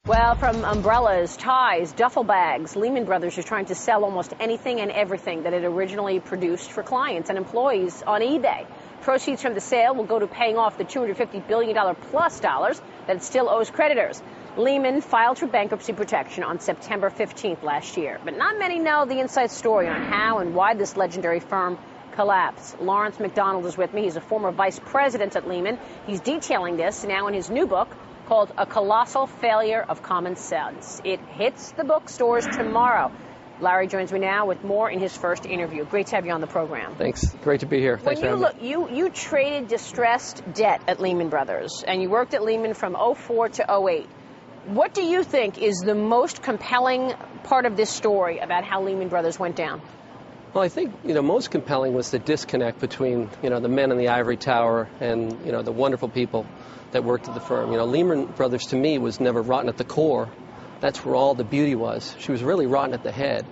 Well, from umbrellas, ties, duffel bags, Lehman Brothers is trying to sell almost anything and everything that it originally produced for clients and employees on eBay. Proceeds from the sale will go to paying off the $250 billion plus dollars that it still owes creditors. Lehman filed for bankruptcy protection on September 15th last year. But not many know the inside story on how and why this legendary firm collapsed. McDonald is with me. He's a former vice president at Lehman. He's detailing this now in his new book, called A Colossal Failure of Common Sense. It hits the bookstores tomorrow. Larry joins me now with more in his first interview. Great to have you on the program. Thanks. Great to be here. Thanks for having me. You traded distressed debt at Lehman Brothers, and you worked at Lehman from 04 to 08. What do you think is the most compelling part of this story about how Lehman Brothers went down? Well, I think, most compelling was the disconnect between, the men in the ivory tower and, the wonderful people that worked at the firm. Lehman Brothers, to me, was never rotten at the core. That's where all the beauty was. She was really rotten at the head.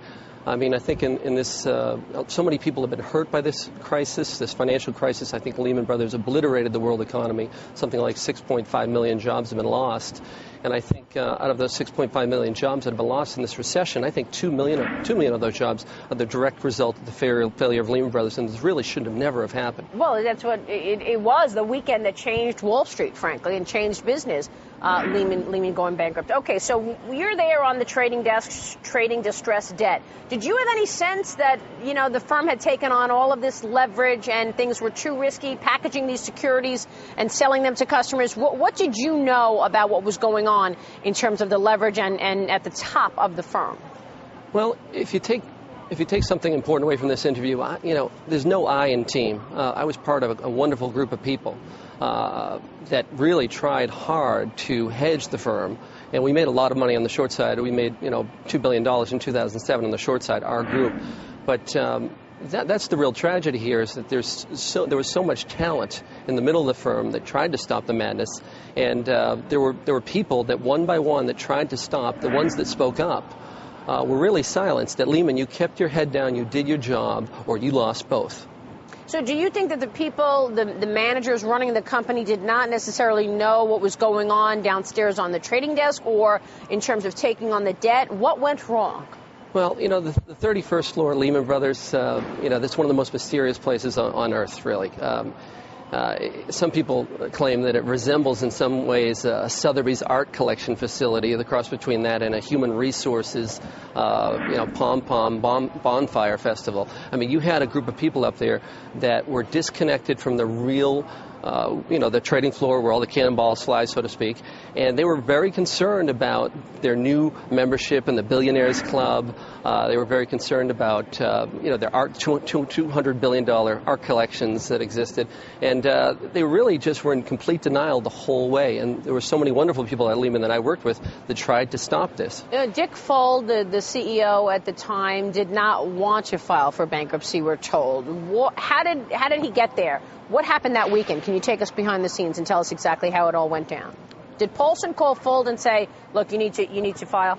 I mean, I think in this, so many people have been hurt by this crisis, this financial crisis. I think Lehman Brothers obliterated the world economy. Something like 6.5 million jobs have been lost. And I think out of those 6.5 million jobs that have been lost in this recession, I think 2 million of those jobs are the direct result of the failure of Lehman Brothers, and this really should have never have happened. Well, that's what it was, the weekend that changed Wall Street, frankly, and changed business. Lehman going bankrupt. Okay, so you're there on the trading desk, trading distressed debt. Did you have any sense that, the firm had taken on all of this leverage and things were too risky, packaging these securities and selling them to customers? What did you know about what was going on in terms of the leverage and at the top of the firm? Well, if you take something important away from this interview, there's no I in team. I was part of a wonderful group of people that really tried hard to hedge the firm, and we made a lot of money on the short side. We made, $2 billion in 2007 on the short side, our group. But that's the real tragedy here, is that there was so much talent in the middle of the firm that tried to stop the madness, and there were people that one by one that tried to stop. The ones that spoke up were really silenced. At Lehman, you kept your head down, you did your job, or you lost both. So do you think that the people, the managers running the company, did not necessarily know what was going on downstairs on the trading desk or in terms of taking on the debt? What went wrong? Well, the 31st floor at Lehman Brothers, that's one of the most mysterious places on earth, really. Some people claim that it resembles in some ways a Sotheby's art collection facility, the cross between that and a human resources, pom-pom bonfire festival. I mean, you had a group of people up there that were disconnected from the real the trading floor where all the cannonballs fly, so to speak. And they were very concerned about their new membership in the Billionaires Club. They were very concerned about, their art, $200 billion art collections that existed. And they really just were in complete denial the whole way. And there were so many wonderful people at Lehman that I worked with that tried to stop this. Dick Fuld, the CEO at the time, did not want to file for bankruptcy, we're told. How did he get there? What happened that weekend? Can you take us behind the scenes and tell us exactly how it all went down? Did Paulson call Fuld and say, look, you need to file?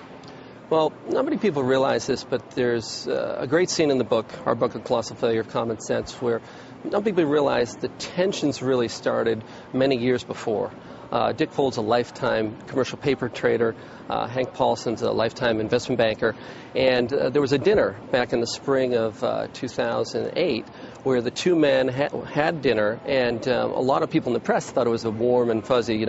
Well, not many people realize this, but there's a great scene in the book, our book, A Colossal Failure of Common Sense, where not people realize the tensions really started many years before. Dick Fuld's a lifetime commercial paper trader. Hank Paulson's a lifetime investment banker. And there was a dinner back in the spring of 2008 where the two men had dinner, and a lot of people in the press thought it was a warm and fuzzy,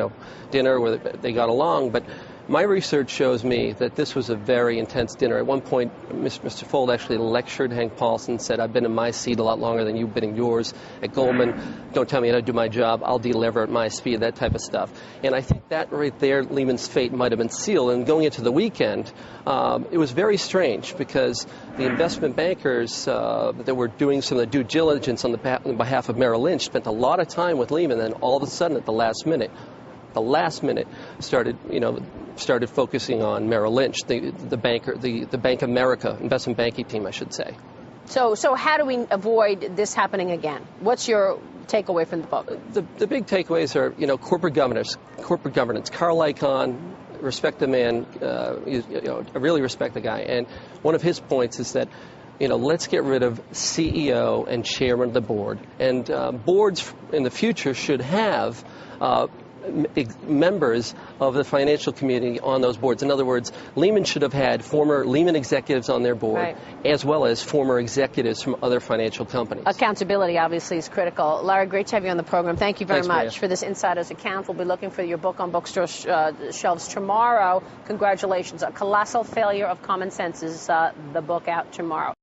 dinner where they got along. But my research shows me that this was a very intense dinner. At one point, Mr. Fuld actually lectured Hank Paulson, said, I've been in my seat a lot longer than you've been in yours at Goldman. Don't tell me how to do my job. I'll deliver at my speed, that type of stuff. And I think that right there, Lehman's fate might have been sealed. And going into the weekend, it was very strange because the investment bankers that were doing some of the due diligence on behalf of Merrill Lynch spent a lot of time with Lehman, and then all of a sudden at the last minute, started focusing on Merrill Lynch, the Bank of America investment banking team, I should say. So how do we avoid this happening again? What's your takeaway from the book? The big takeaways are, corporate governance. Carl Icahn, respect the man. I really respect the guy. And one of his points is that, let's get rid of CEO and chairman of the board. And boards in the future should have members of the financial community on those boards. In other words, Lehman should have had former Lehman executives on their board, right, as well as former executives from other financial companies. Accountability obviously is critical. Larry, great to have you on the program. Thank you very Thanks, much Maria. for this insider's account. We'll be looking for your book on bookstore shelves tomorrow. Congratulations. A Colossal Failure of Common Sense is the book out tomorrow.